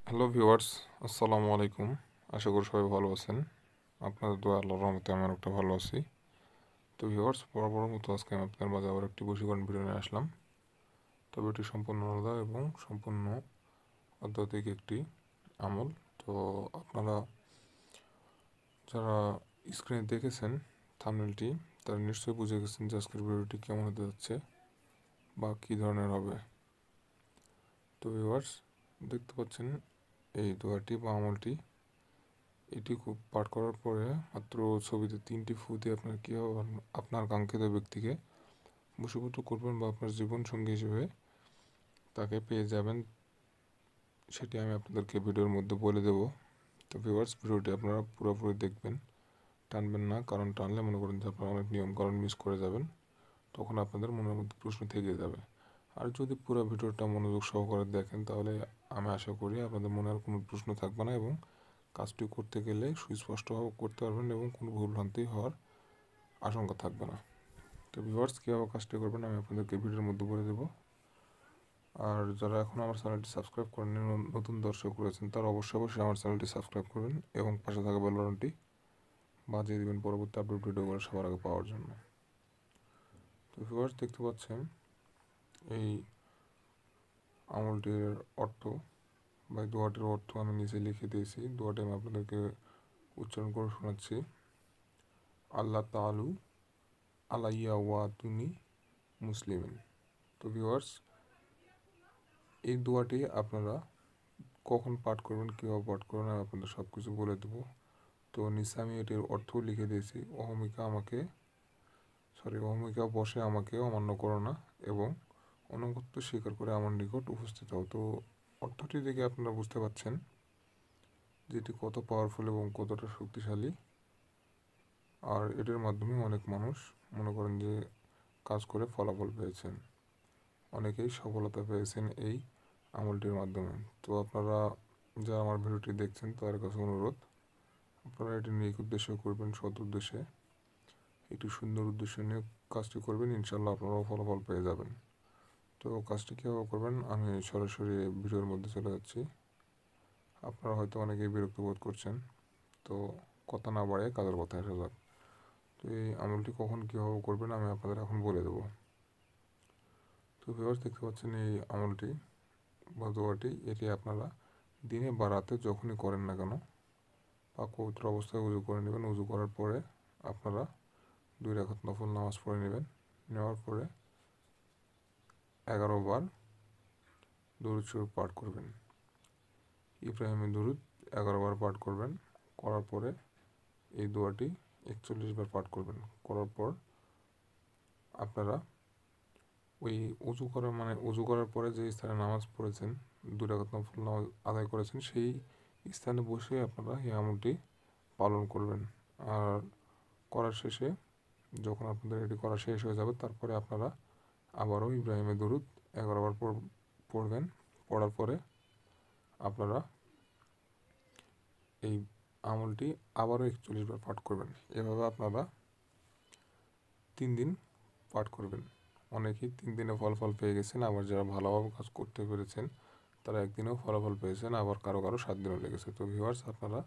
Hello viewers, আসসালামু আলাইকুম। আশা করি সবাই ভালো আছেন। আপনাদের দোয়া আল্লাহর রহমতে আমি অনেকটা ভালো আছি। তো ভিউয়ার্স, বরাবরের মতো আজকে আমি আপনার মাঝে আবার একটি বশীকরণ ভিডিও নিয়ে আসলাম। তবে এটি সম্পূর্ণ আলাদা এবং সম্পূর্ণ আধ্যাত্মিক একটি আমল। তো আপনারা যারা স্ক্রিনে দেখেছেন থাম্বনেলটি, তারা নিশ্চয়ই বুঝে গেছেন যে আজকের ভিডিওটি কেমন হতে যাচ্ছে বা কী ধরনের হবে। তো ভিউয়ার্স, দেখতে পাচ্ছেন এই দোয়াটি বা আমলটি, এটি খুব পাঠ করার পরে মাত্র ছবিতে 3টি ফু দিয়ে আপনার কীভাবে আপনার কাঙ্ক্ষিত ব্যক্তিকে বশীভূত করবেন বা আপনার জীবন সঙ্গী হিসেবে তাকে পেয়ে যাবেন, সেটি আমি আপনাদেরকে ভিডিওর মধ্যে বলে দেব। তো ভিউয়ার্স, ভিডিওটি আপনারা পুরোপুরি দেখবেন, টানবেন না, কারণ টানলে মনে করেন যে আপনারা অনেক নিয়মকানুন মিস করে যাবেন, তখন আপনাদের মনের মধ্যে প্রশ্ন থেকে যাবে। আর যদি পুরো ভিডিওটা মনোযোগ সহকারে দেখেন, তাহলে আমি আশা করি আপনাদের মনে আর কোনো প্রশ্ন থাকবে না এবং কাজটি করতে গেলে সুস্পষ্টভাবে করতে পারবেন এবং কোনো ভুলভ্রান্তি হওয়ার আশঙ্কা থাকবে না। তো ভিউয়ার্স, কীভাবে কাজটি করবেন আমি আপনাদেরকে ভিডিওর মধ্যে বলে দেবো। আর যারা এখন আমার চ্যানেলটি সাবস্ক্রাইব করেন, নতুন দর্শক রয়েছেন, তারা অবশ্যই আমার চ্যানেলটি সাবস্ক্রাইব করবেন এবং পাশে থাকা বেল বাটনটি বাজিয়ে দেবেন পরবর্তী আপডেট ভিডিওগুলো সবার আগে পাওয়ার জন্য। তো ভিউয়ার্স, দেখতে পাচ্ছেন এই আমলটির অর্থ বা দোয়াটির অর্থ আমি নিচে লিখে দিয়েছি। দোয়াটি আমি আপনাদেরকে উচ্চারণ করে শোনাচ্ছি। আল্লাহ তাআলু আলাইয়া ওয়া তুনি মুসলিমিন। তো ভিউয়ার্স, এই দোয়াটি আপনারা কখন পাঠ করবেন, কীভাবে পাঠ করবেন, আমি আপনাদের সব কিছু বলে দেবো। তো নিচে আমি এটির অর্থও লিখে দিয়েছি। অহমিকা বসে আমাকে অমান্য করো না এবং অনুগত্য স্বীকার করে আমার নিকট উপস্থিত হও। তো অর্থটি দেখে আপনারা বুঝতে পারছেন যে এটি কত পাওয়ারফুল এবং কতটা শক্তিশালী। আর এটির মাধ্যমে অনেক মানুষ মনে করেন যে কাজ করে ফলাফল পেয়েছেন, অনেকেই সফলতা পেয়েছেন এই আমলটির মাধ্যমে। তো আপনারা যারা আমার ভিডিওটি দেখছেন, তাদের কাছে অনুরোধ, আপনারা এটি নিয়ে উদ্দেশ্য করবেন, সৎ উদ্দেশ্যে, একটি সুন্দর উদ্দেশ্য নিয়ে কাজটি করবেন, ইনশাল্লাহ আপনারাও ফলাফল পেয়ে যাবেন। তো কাজটি কীভাবে করবেন আমি সরাসরি ভিডিওর মধ্যে চলে যাচ্ছি। আপনারা হয়তো অনেকেই বিরক্ত বোধ করছেন, তো কথা না বাড়িয়ে কাজের কথা আসা যাক। তো এই আমলটি কখন কীভাবে করবেন আমি আপনাদের এখন বলে দেবো। তো ভিউয়ার্স, দেখতে পাচ্ছেন এই আমলটি বা দোয়াটি, এটি আপনারা দিনে বা রাতে যখনই করেন না কেন পাক পবিত্র অবস্থায় উজু করে নেবেন। উজু করার পরে আপনারা 2 রাকাত নফল নামাজ পড়ে নেবেন। নেওয়ার পরে 11 বার দরুদ শরীফ পাঠ করবেন। ইব্রাহিমী দরুদ 11 বার পাঠ করবেন। করার পরে এই দোয়াটি 41 বার পাঠ করবেন। করার পর আপনারা ওই উজু করার পরে যে স্থানে নামাজ পড়েছেন, 2 রাকাত নফল নামাজ আদায় করেছেন, সেই স্থানে বসে আপনারা এই আমলটি পালন করবেন। আর করার শেষে, যখন আপনাদের এটি করা শেষ হয়ে যাবে, তারপরে আপনারা আবারও ইব্রাহিমের দরুদ 11 বার পড়বেন। পড়ার পরে আপনারা এই আমলটি আবারও 41 বার পাঠ করবেন। এভাবে আপনারা 3 দিন পাঠ করবেন। অনেকেই 3 দিনে ফলাফল পেয়ে গেছেন, আবার যারা ভালোভাবে কাজ করতে পেরেছেন তারা 1 দিনেও ফলাফল পেয়েছেন, আবার কারো 7 দিনও লেগেছে। তো ভিউয়ার্স, আপনারা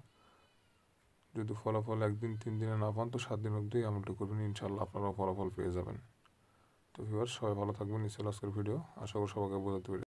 যদি ফলাফল 1 দিন 3 দিনে না পান, তো 7 দিন অবধি আমলটি করবেন, ইনশাল্লাহ আপনারাও ফলাফল পেয়ে যাবেন। তো ভিউয়ার্স, সবাই ভালো থাকবেন। এই ছিল আজকের ভিডিও। আশা করি সবাইকে বোঝাতে পেরেছি।